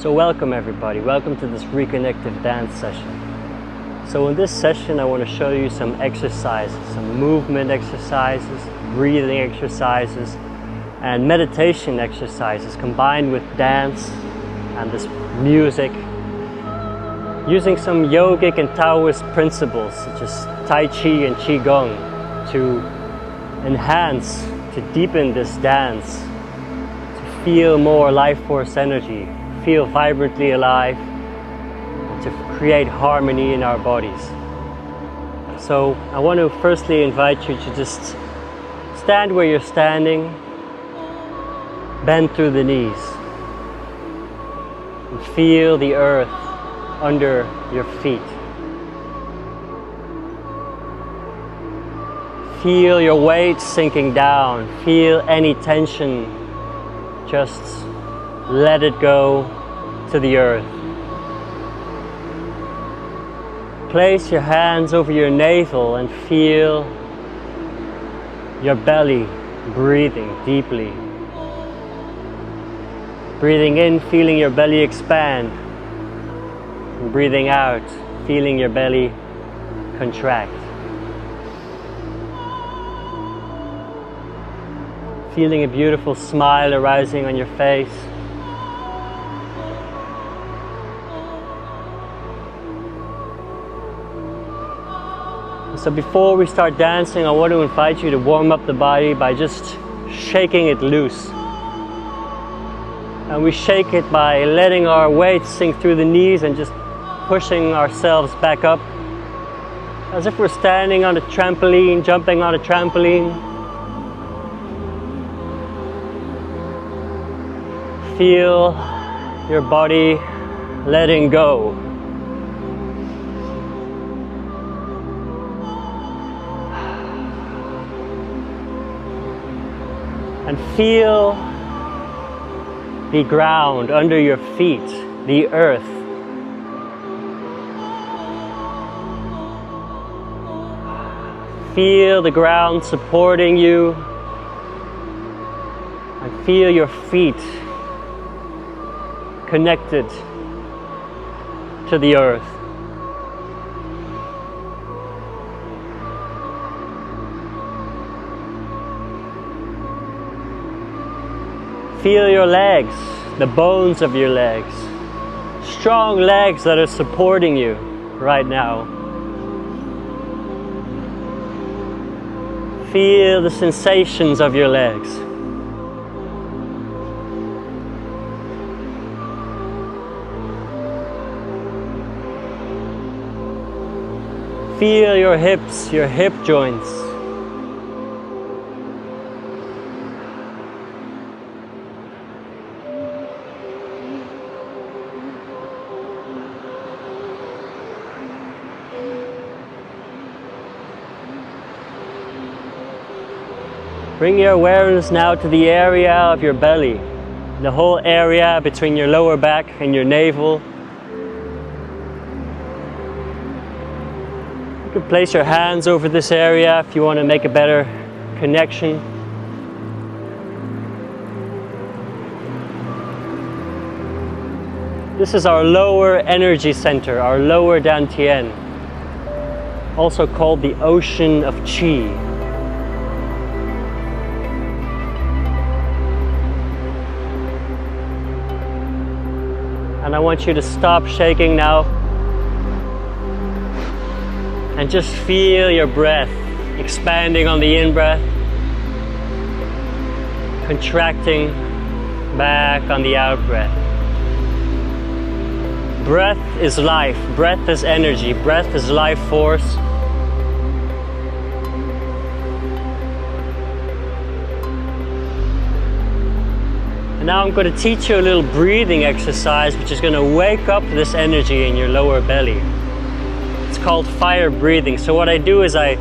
So welcome everybody, welcome to this Reconnective Dance session. So in this session I want to show you some exercises, some movement exercises, breathing exercises, and meditation exercises combined with dance and this music, using some yogic and Taoist principles such as Tai Chi and Qigong to enhance, to deepen this dance, to feel more life force energy, feel vibrantly alive, and to create harmony in our bodies. So I want to firstly invite you to just stand where you're standing, bend through the knees, and feel the earth under your feet. Feel your weight sinking down, feel any tension, just let it go to the earth. Place your hands over your navel and feel your belly breathing deeply. Breathing in, feeling your belly expand. And breathing out, feeling your belly contract. Feeling a beautiful smile arising on your face. So before we start dancing, I want to invite you to warm up the body by just shaking it loose. And we shake it by letting our weight sink through the knees and just pushing ourselves back up, as if we're standing on a trampoline, jumping on a trampoline. Feel your body letting go. And feel the ground under your feet, the earth. Feel the ground supporting you, and feel your feet connected to the earth. Feel your legs, the bones of your legs. Strong legs that are supporting you right now. Feel the sensations of your legs. Feel your hips, your hip joints. Bring your awareness now to the area of your belly, the whole area between your lower back and your navel. You can place your hands over this area if you want to make a better connection. This is our lower energy center, our lower tien, also called the ocean of Qi. And I want you to stop shaking now and just feel your breath expanding on the in-breath, contracting back on the out-breath. Breath is life, breath is energy, breath is life force. And now I'm going to teach you a little breathing exercise which is going to wake up this energy in your lower belly. It's called fire breathing. So what I do is I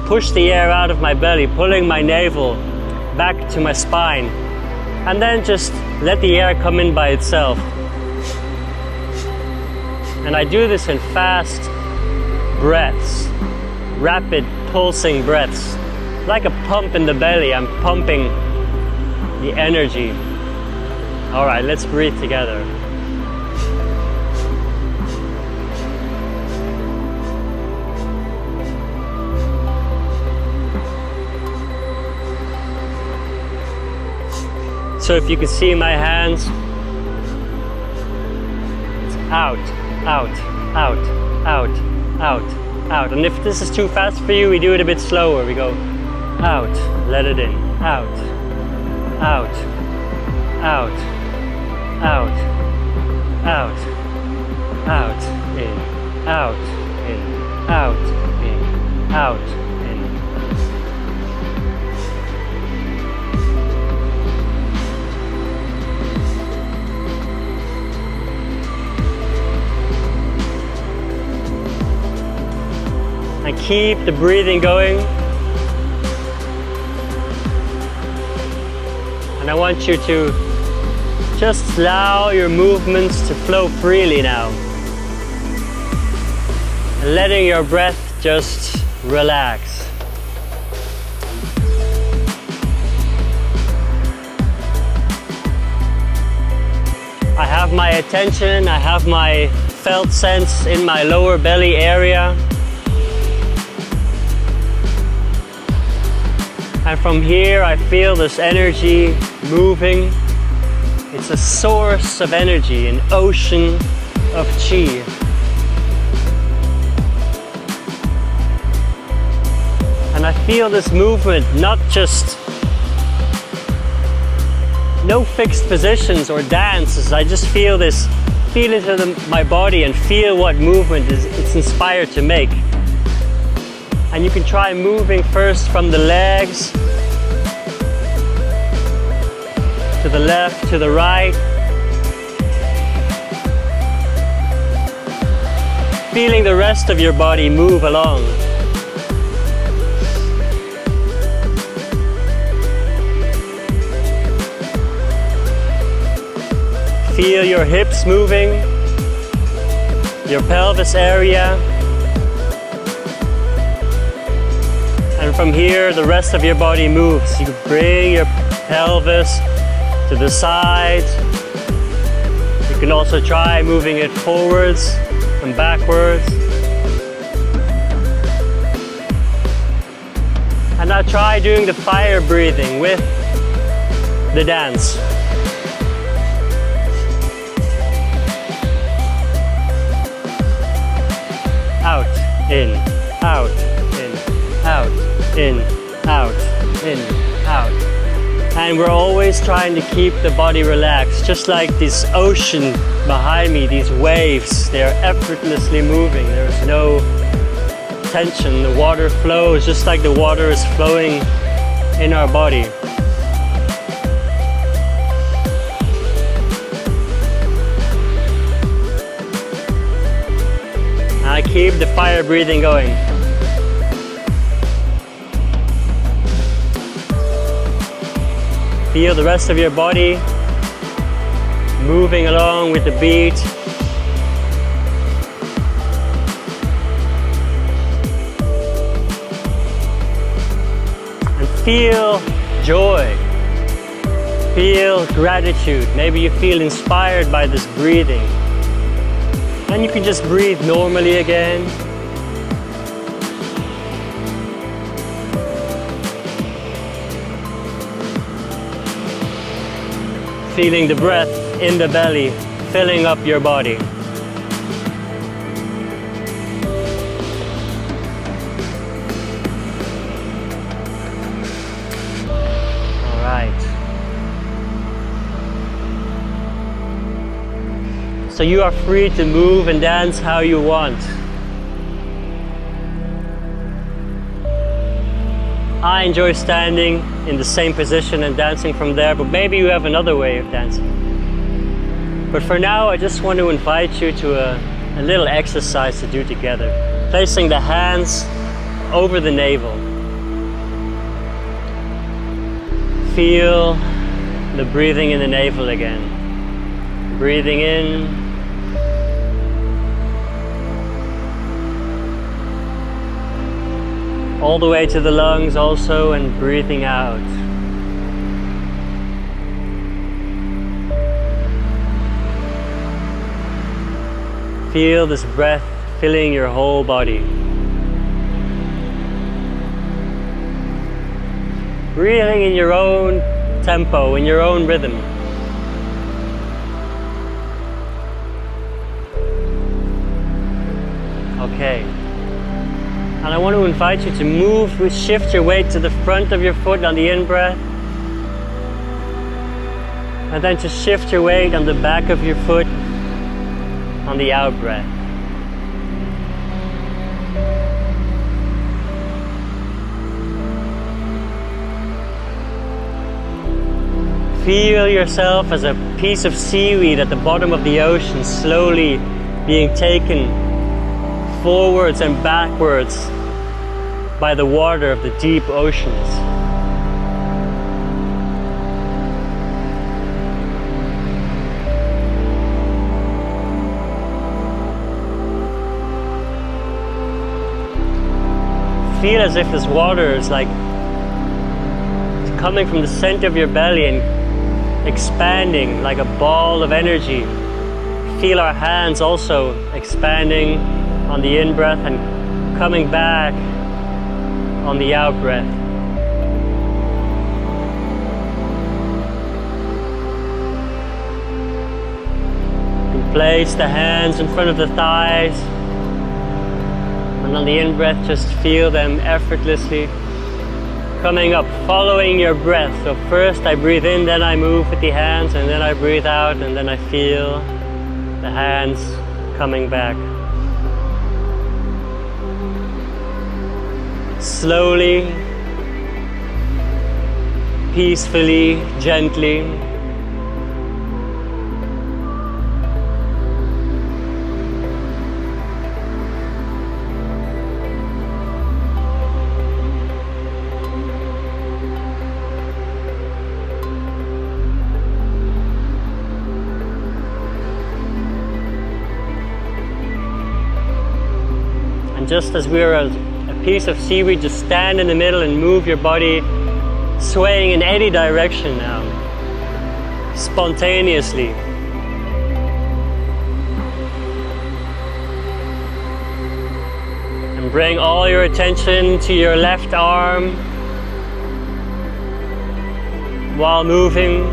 push the air out of my belly, pulling my navel back to my spine, and then just let the air come in by itself. And I do this in fast breaths, rapid pulsing breaths. Like a pump in the belly, I'm pumping the energy. All right, let's breathe together. So if you can see my hands, it's out, out, out, out, out, out. And if this is too fast for you, we do it a bit slower. We go out, let it in, out, out, out, out, out, out, in, out, in, out, in, out, in. And keep the breathing going. And I want you to just allow your movements to flow freely now. And letting your breath just relax. I have my attention, I have my felt sense in my lower belly area. And from here I feel this energy moving. It's a source of energy, an ocean of Qi. And I feel this movement, not just no fixed positions or dances. I just feel this, feel into my body and feel what movement it's inspired to make. And you can try moving first from the legs to the left, to the right. Feeling the rest of your body move along. Feel your hips moving, your pelvis area. And from here, the rest of your body moves. You can bring your pelvis to the sides. You can also try moving it forwards and backwards. And now try doing the fire breathing with the dance. Out, in, out, in, out, in, out, in, out. And we're always trying to keep the body relaxed, just like this ocean behind me, these waves, they're effortlessly moving. There's no tension. The water flows just like the water is flowing in our body. I keep the fire breathing going. Feel the rest of your body moving along with the beat. And feel joy. Feel gratitude. Maybe you feel inspired by this breathing. And you can just breathe normally again. Feeling the breath in the belly, filling up your body. All right. So you are free to move and dance how you want. I enjoy standing in the same position and dancing from there, but maybe you have another way of dancing. But for now, I just want to invite you to a little exercise to do together. Placing the hands over the navel. Feel the breathing in the navel again. Breathing in. All the way to the lungs also, and breathing out. Feel this breath filling your whole body. Breathing in your own tempo, in your own rhythm. Okay. And I want to invite you to shift your weight to the front of your foot on the in-breath. And then to shift your weight on the back of your foot on the out-breath. Feel yourself as a piece of seaweed at the bottom of the ocean, slowly being taken forwards and backwards by the water of the deep oceans. Feel as if this water is like coming from the center of your belly and expanding like a ball of energy. Feel our hands also expanding on the in-breath and coming back on the out-breath. And place the hands in front of the thighs, and on the in-breath just feel them effortlessly coming up, following your breath. So first I breathe in, then I move with the hands, and then I breathe out, and then I feel the hands coming back. Slowly, peacefully, gently. Just as we're a piece of seaweed, just stand in the middle and move your body, swaying in any direction now, spontaneously. And bring all your attention to your left arm while moving.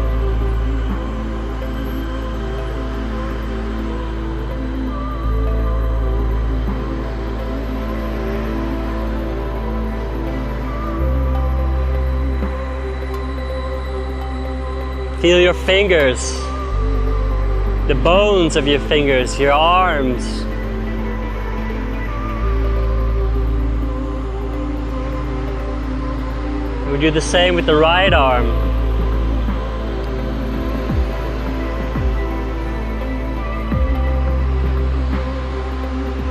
Feel your fingers, the bones of your fingers, your arms. And we do the same with the right arm.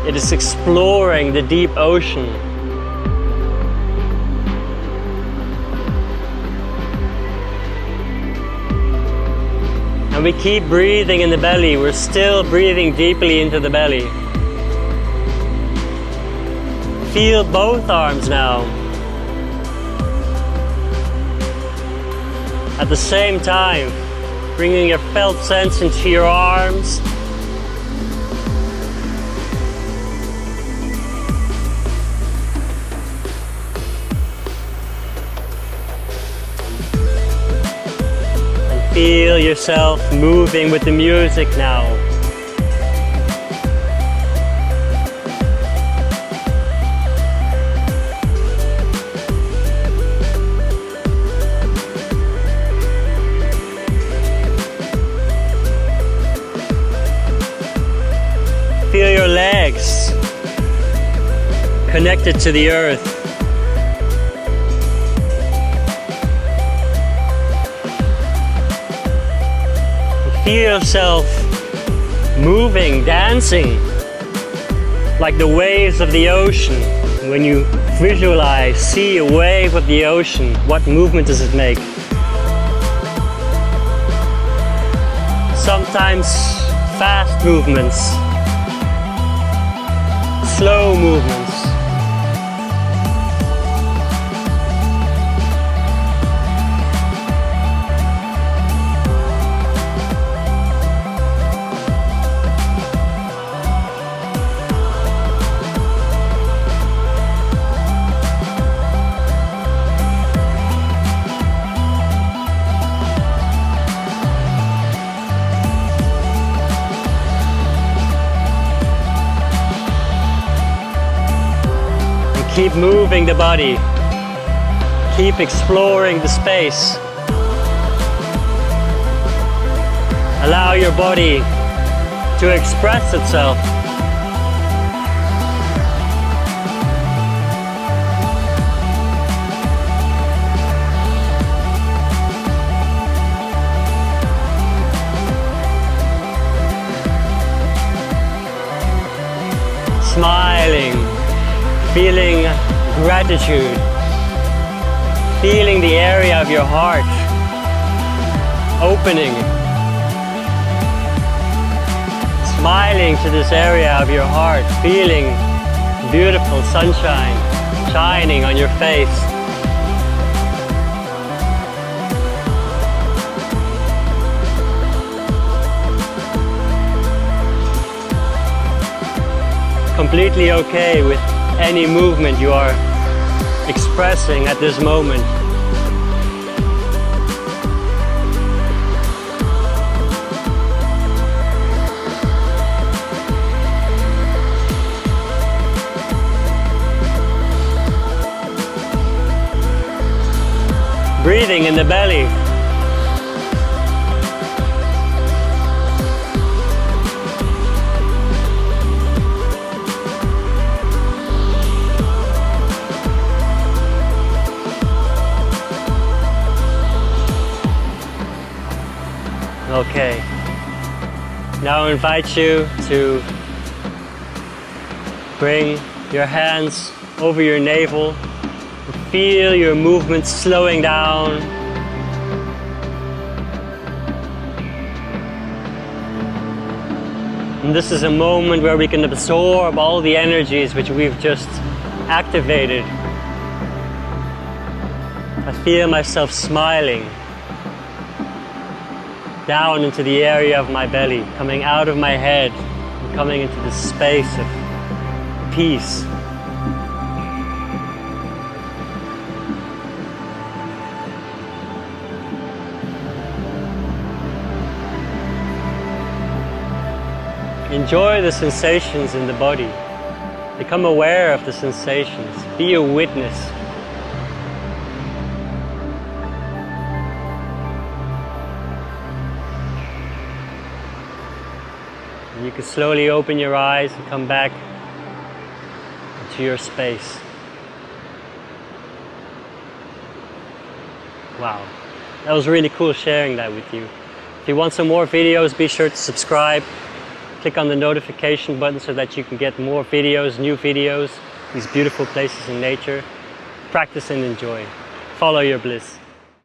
It is exploring the deep ocean. And we keep breathing in the belly. We're still breathing deeply into the belly. Feel both arms now. At the same time, bringing your felt sense into your arms. Feel yourself moving with the music now. Feel your legs connected to the earth. Feel yourself moving, dancing, like the waves of the ocean. When you visualize, see a wave of the ocean, what movement does it make? Sometimes fast movements, slow movements. Keep moving the body. Keep exploring the space. Allow your body to express itself. Smiling, feeling gratitude, feeling the area of your heart opening, smiling to this area of your heart, feeling beautiful sunshine shining on your face. Completely okay with any movement you are expressing at this moment. Breathing in the belly. Okay, now I invite you to bring your hands over your navel and feel your movement slowing down. And this is a moment where we can absorb all the energies which we've just activated. I feel myself smiling down into the area of my belly, coming out of my head and coming into the space of peace. Enjoy the sensations in the body. Become aware of the sensations. Be a witness. You can slowly open your eyes and come back to your space. Wow, that was really cool sharing that with you. If you want some more videos, be sure to subscribe. Click on the notification button so that you can get more videos, new videos, these beautiful places in nature. Practice and enjoy. Follow your bliss.